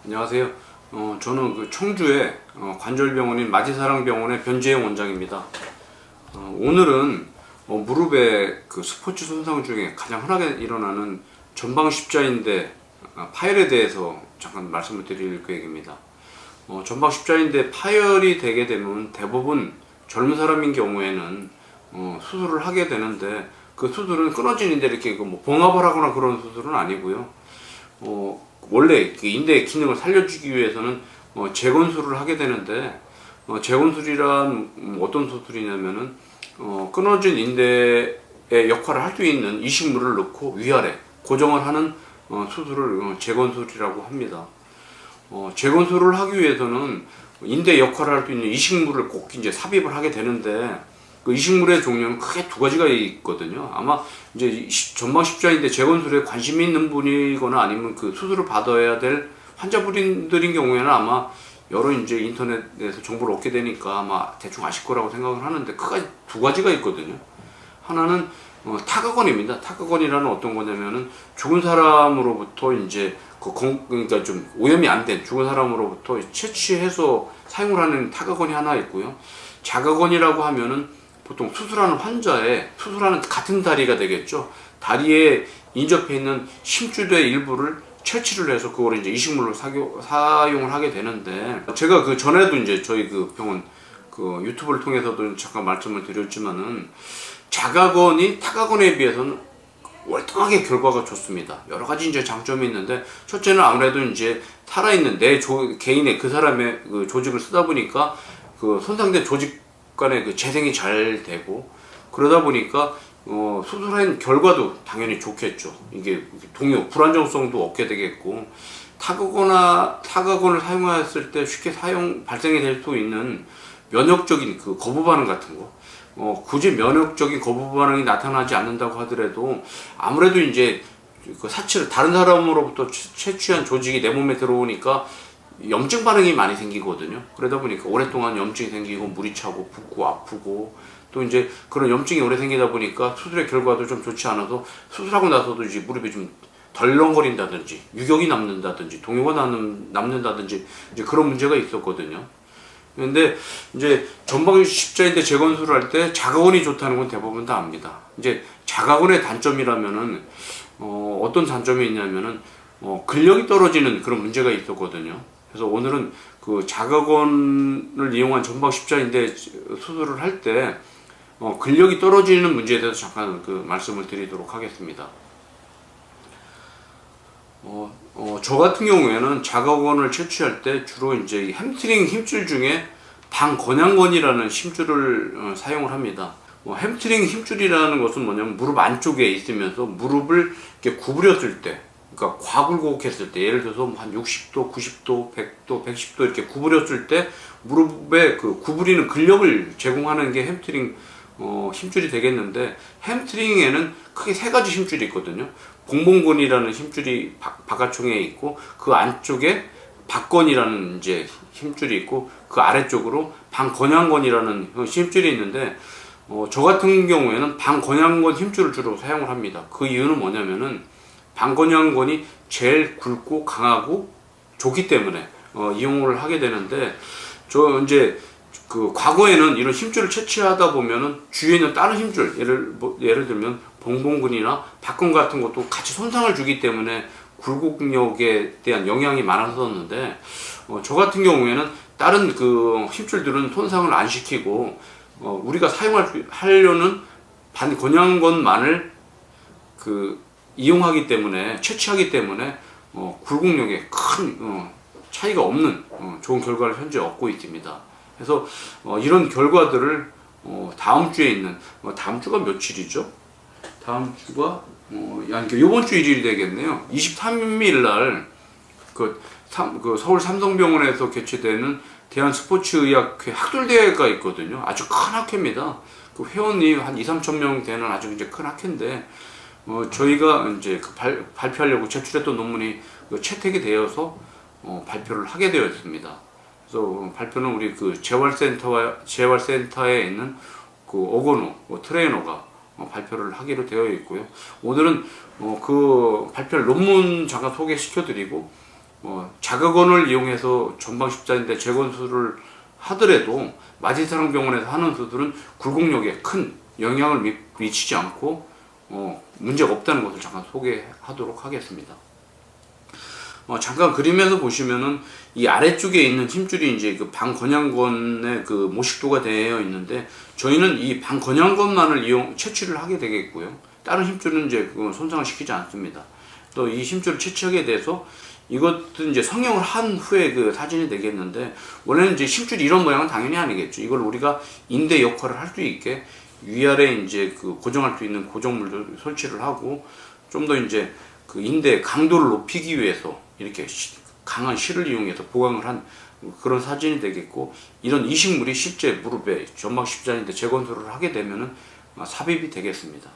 안녕하세요. 저는 그 청주의 관절병원인 마지사랑병원의 변재영 원장입니다. 오늘은 무릎의 그 스포츠 손상 중에 가장 흔하게 일어나는 전방 십자인대 파열에 대해서 잠깐 말씀을 드릴 계획입니다. 전방 십자인대 파열이 되게 되면 대부분 젊은 사람인 경우에는 수술을 하게 되는데, 그 수술은 끊어진 인대 이렇게 뭐 봉합을 하거나 그런 수술은 아니고요. 원래 그 인대의 기능을 살려주기 위해서는 재건술을 하게 되는데, 재건술이란 어떤 수술이냐면은 끊어진 인대의 역할을 할 수 있는 이식물을 넣고 위아래 고정을 하는 수술을 재건술이라고 합니다. 재건술을 하기 위해서는 인대 역할을 할 수 있는 이식물을 꼭 이제 삽입을 하게 되는데, 그 이식물의 종류는 크게 두 가지가 있거든요. 아마 이제 전방 십자인대 재건술에 관심이 있는 분이거나 아니면 그 수술을 받아야 될 환자분들인 경우에는 아마 여러 이제 인터넷에서 정보를 얻게 되니까 아마 대충 아실 거라고 생각을 하는데, 크게 두 가지가 있거든요. 하나는 타각건입니다. 타각건이라는 어떤 거냐면은 죽은 사람으로부터 이제 그러니까 좀 오염이 안 된 죽은 사람으로부터 채취해서 사용을 하는 타각건이 하나 있고요. 자각건이라고 하면은 보통 수술하는 환자의 수술하는 같은 다리가 되겠죠. 다리에 인접해 있는 심줄의 일부를 채취를 해서 그걸 이제 이식물로 사용을 하게 되는데, 제가 그 전에도 이제 저희 그 병원 그 유튜브를 통해서도 잠깐 말씀을 드렸지만은, 자가건이 타가건에 비해서는 월등하게 결과가 좋습니다. 여러 가지 이제 장점이 있는데, 첫째는 아무래도 이제 살아있는 개인의 그 사람의 그 조직을 쓰다 보니까 그 손상된 조직 간의 그 재생이 잘 되고, 그러다 보니까 수술한 결과도 당연히 좋겠죠. 이게 불안정성도 없게 되겠고, 타각건을 사용했을 때 쉽게 발생이 될 수 있는 면역적인 그 거부 반응 같은 거, 굳이 면역적인 거부 반응이 나타나지 않는다고 하더라도 아무래도 이제 그 사체를 다른 사람으로부터 채취한 조직이 내 몸에 들어오니까 염증 반응이 많이 생기거든요. 그러다 보니까 오랫동안 염증이 생기고 물이 차고 붓고 아프고, 또 이제 그런 염증이 오래 생기다 보니까 수술의 결과도 좀 좋지 않아서 수술하고 나서도 이제 무릎이 좀 덜렁거린다든지 유격이 남는다든지 동요가 남는다든지 이제 그런 문제가 있었거든요. 근데 이제 전방 십자인대 재건술을 할 때 자가건이 좋다는 건 대부분 다 압니다. 이제 자가건의 단점이라면은 어떤 단점이 있냐면은 근력이 떨어지는 그런 문제가 있었거든요. 그래서 오늘은 그 자가건을 이용한 전방 십자인대 수술을 할 때 근력이 떨어지는 문제에 대해서 잠깐 그 말씀을 드리도록 하겠습니다. 저 같은 경우에는 자가건을 채취할 때 주로 이제 햄스트링 힘줄 중에 방건양건이라는 힘줄을 사용을 합니다. 햄스트링 힘줄이라는 것은 뭐냐면 무릎 안쪽에 있으면서 무릎을 이렇게 구부렸을 때, 그러니까 과굴곡했을 때, 예를 들어서 한 60도, 90도, 100도, 110도 이렇게 구부렸을 때 무릎에 그 구부리는 근력을 제공하는 게 햄스트링 힘줄이 되겠는데, 햄스트링에는 크게 세 가지 힘줄이 있거든요. 봉봉근이라는 힘줄이 바깥쪽에 있고, 그 안쪽에 박건이라는 이제 힘줄이 있고, 그 아래쪽으로 방건양건이라는 힘줄이 있는데, 저 같은 경우에는 방건양건 힘줄을 주로 사용을 합니다. 그 이유는 뭐냐면은 방건양건이 제일 굵고 강하고 좋기 때문에 이용을 하게 되는데, 저 이제 그 과거에는 이런 힘줄을 채취하다 보면은 주위에 있는 다른 힘줄, 예를 들면 봉봉근이나 박건 같은 것도 같이 손상을 주기 때문에 굴곡력에 대한 영향이 많았었는데, 저 같은 경우에는 다른 그 힘줄들은 손상을 안 시키고 우리가 하려는 반건양건만을 그 이용하기 때문에, 채취하기 때문에 굴곡력에 큰 차이가 없는 좋은 결과를 현재 얻고 있습니다. 그래서 이런 결과들을 다음 주에 있는 다음 주가 며칠이죠? 다음 주가 이번 주 1일이 되겠네요. 23일 날 그 서울 삼성병원에서 개최되는 대한스포츠의학회 학술대회가 있거든요. 아주 큰 학회입니다. 그 회원이 한 2-3천 명 되는 아주 이제 큰 학회인데, 저희가 이제 그 발표하려고 제출했던 논문이 채택이 되어서 발표를 하게 되었습니다. 그래서 발표는 우리 그 재활센터에 있는 그 오건우 트레이너가 발표를 하기로 되어 있고요. 오늘은 그 발표할 논문 잠깐 소개시켜 드리고, 자가건을 이용해서 전방 십자인대 재건수를 하더라도 마지사랑병원에서 하는 수술은 굴곡력에 큰 영향을 미치지 않고 문제가 없다는 것을 잠깐 소개하도록 하겠습니다. 잠깐 그림에서 보시면은 이 아래쪽에 있는 힘줄이 이제 그 방건양건의 그 모식도가 되어 있는데, 저희는 이 방건양건만을 채취를 하게 되겠고요. 다른 힘줄은 이제 손상을 시키지 않습니다. 또 이 힘줄을 채취하게 돼서 이것도 이제 성형을 한 후에 그 사진이 되겠는데, 원래는 이제 힘줄이 이런 모양은 당연히 아니겠죠. 이걸 우리가 인대 역할을 할 수 있게 위아래 이제 그 고정할 수 있는 고정물도 설치를 하고, 좀 더 이제 그 인대 강도를 높이기 위해서 이렇게 강한 실을 이용해서 보강을 한 그런 사진이 되겠고, 이런 이식물이 실제 무릎에 전방 십자인대 재건수를 하게 되면은 삽입이 되겠습니다.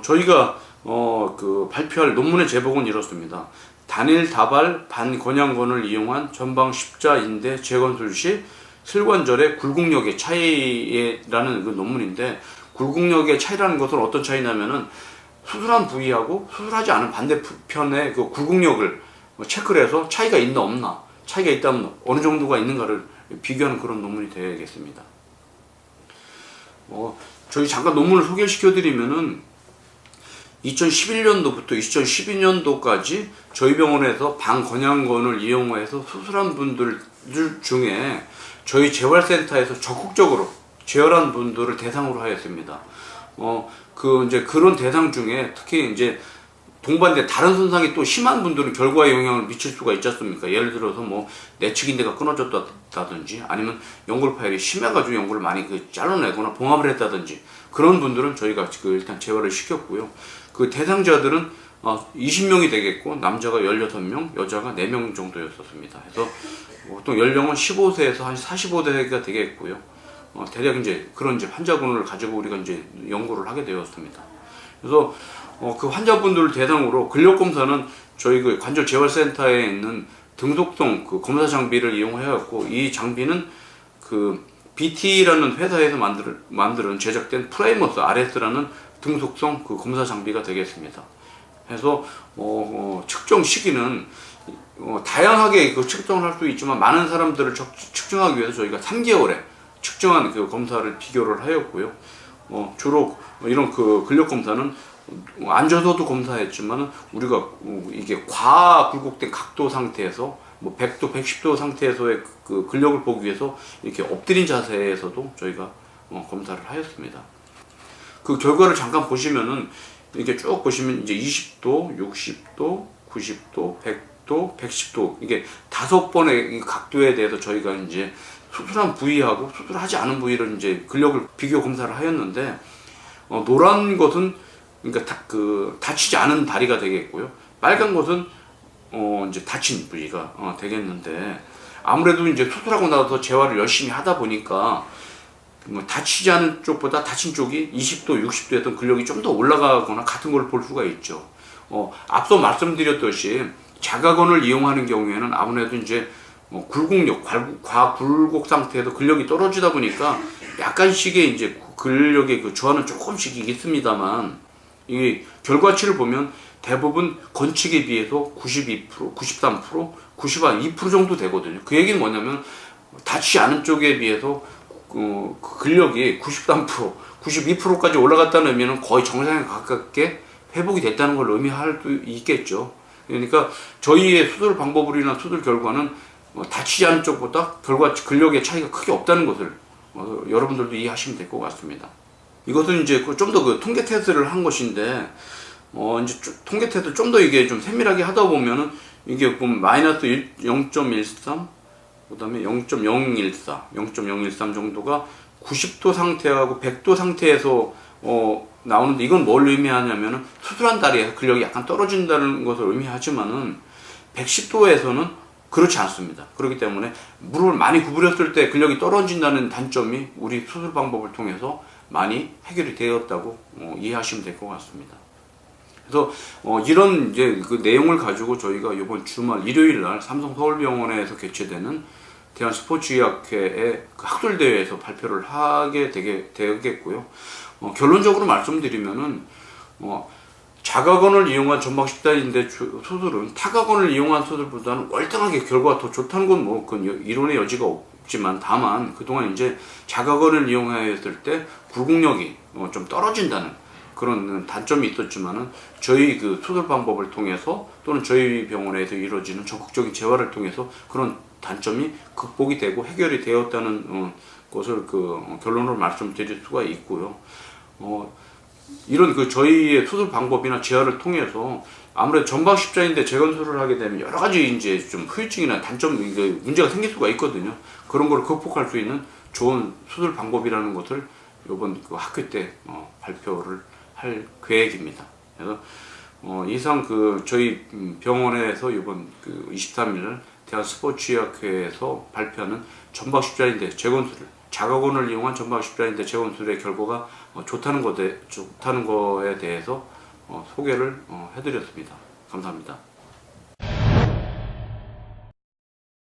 저희가 그 발표할 논문의 제목은 이렇습니다. 단일 다발 반건양건을 이용한 전방 십자인대 재건술 시 슬관절의 굴곡력의 차이라는 그 논문인데, 굴곡력의 차이라는 것은 어떤 차이냐면은 수술한 부위하고 수술하지 않은 반대편의 그 굴곡력을 체크를 해서 차이가 있나 없나, 차이가 있다면 어느 정도가 있는가를 비교하는 그런 논문이 되겠습니다. 저희 잠깐 논문을 소개시켜 드리면은 2011년도부터 2012년도까지 저희 병원에서 방건양건을 이용해서 수술한 분들 중에 저희 재활센터에서 적극적으로 재활한 분들을 대상으로 하였습니다. 이제 그런 대상 중에 특히 이제 동반된 다른 손상이 또 심한 분들은 결과에 영향을 미칠 수가 있지 않습니까? 예를 들어서 뭐 내측인대가 끊어졌다든지, 아니면 연골 파열이 심해가지고 연골을 많이 잘라내거나 봉합을 했다든지, 그런 분들은 저희가 일단 재활을 시켰고요. 그 대상자들은 20명이 되겠고, 남자가 16명, 여자가 4명 정도였었습니다. 그래서 보통 연령은 15세에서 한 45세가 되겠고요. 대략 이제 그런 이제 환자군을 가지고 우리가 이제 연구를 하게 되었습니다. 그래서 그 환자분들을 대상으로 근력 검사는 저희 그 관절 재활센터에 있는 등속성 그 검사 장비를 이용해갖고, 이 장비는 그 BT라는 회사에서 만드는 제작된 프라이머스 RS라는 등속성 그 검사 장비가 되겠습니다. 해서 측정 시기는 다양하게 그 측정을 할 수 있지만, 많은 사람들을 측정하기 위해서 저희가 3개월에 측정한 그 검사를 비교를 하였고요. 주로 이런 그 근력 검사는 앉아서도 검사했지만, 우리가 이게 과굴곡된 각도 상태에서 100도, 110도 상태에서의 그 근력을 보기 위해서 이렇게 엎드린 자세에서도 저희가 검사를 하였습니다. 그 결과를 잠깐 보시면은, 이렇게 쭉 보시면 이제 20도, 60도, 90도, 100도, 110도, 이게 5번의 각도에 대해서 저희가 이제 수술한 부위하고 수술하지 않은 부위를 이제 근력을 비교 검사를 하였는데, 노란 것은 그러니까 다치지 않은 다리가 되겠고요. 빨간 것은 이제 다친 부위가 되겠는데, 아무래도 이제 수술하고 나서 재활을 열심히 하다 보니까 다치지 않은 쪽보다 다친 쪽이 20도, 60도였던 근력이 좀 더 올라가거나 같은 걸 볼 수가 있죠. 앞서 말씀드렸듯이 자가건을 이용하는 경우에는 아무래도 이제 굴곡력, 과굴곡 상태에서 근력이 떨어지다 보니까 약간씩의 이제 근력의 그 저하는 조금씩 있습니다만, 이 결과치를 보면 대부분 건축에 비해서 92%, 93%, 92% 정도 되거든요. 그 얘기는 뭐냐면, 다치지 않은 쪽에 비해서 그 근력이 93%, 92%까지 올라갔다는 의미는 거의 정상에 가깝게 회복이 됐다는 걸 의미할 수 있겠죠. 그러니까 저희의 수술 방법이나 수술 결과는 다치지 않은 쪽보다 근력의 차이가 크게 없다는 것을 여러분들도 이해하시면 될 것 같습니다. 이것은 이제 좀 더 그 통계 테스트를 한 것인데, 이제 통계 테스트를 좀 더 이게 좀 세밀하게 하다 보면은, 이게 보면 마이너스 0.13, 그 다음에 0.014, 0.013 정도가 90도 상태하고 100도 상태에서 나오는데, 이건 뭘 의미하냐면은 수술한 다리에서 근력이 약간 떨어진다는 것을 의미하지만은 110도에서는 그렇지 않습니다. 그렇기 때문에 무릎을 많이 구부렸을 때 근력이 떨어진다는 단점이 우리 수술 방법을 통해서 많이 해결이 되었다고 이해하시면 될 것 같습니다. 그래서 이런 이제 그 내용을 가지고 저희가 이번 주말 일요일 날 삼성서울병원에서 개최되는 대한스포츠의학회의 그 학술대회에서 발표를 하게 되겠고요. 결론적으로 말씀드리면은 자가건을 이용한 전방 십자인대 수술은 타가건을 이용한 수술보다는 월등하게 결과가 더 좋다는 건 뭐 그 이론의 여지가 없지만, 다만 그동안 이제 자가건을 이용하였을 때 굴곡력이 좀 떨어진다는 그런 단점이 있었지만은, 저희 그 수술 방법을 통해서 또는 저희 병원에서 이루어지는 적극적인 재활을 통해서 그런 단점이 극복이 되고 해결이 되었다는 것을 결론으로 말씀드릴 수가 있고요. 이런 저희의 수술 방법이나 재활을 통해서 아무래도 전방 십자인대 재건술을 하게 되면 여러 가지 이제 좀 후유증이나 단점, 문제가 생길 수가 있거든요. 그런 걸 극복할 수 있는 좋은 수술 방법이라는 것을 이번 학회 때 발표를 할 계획입니다. 그래서 이상 저희 병원에서 이번 23일 대한스포츠의학회에서 발표하는 전방 십자인대 재건술을, 자가건을 이용한 전방 십자인대 재건술의 결과가 좋다는 거에 대해서 소개를 해드렸습니다. 감사합니다.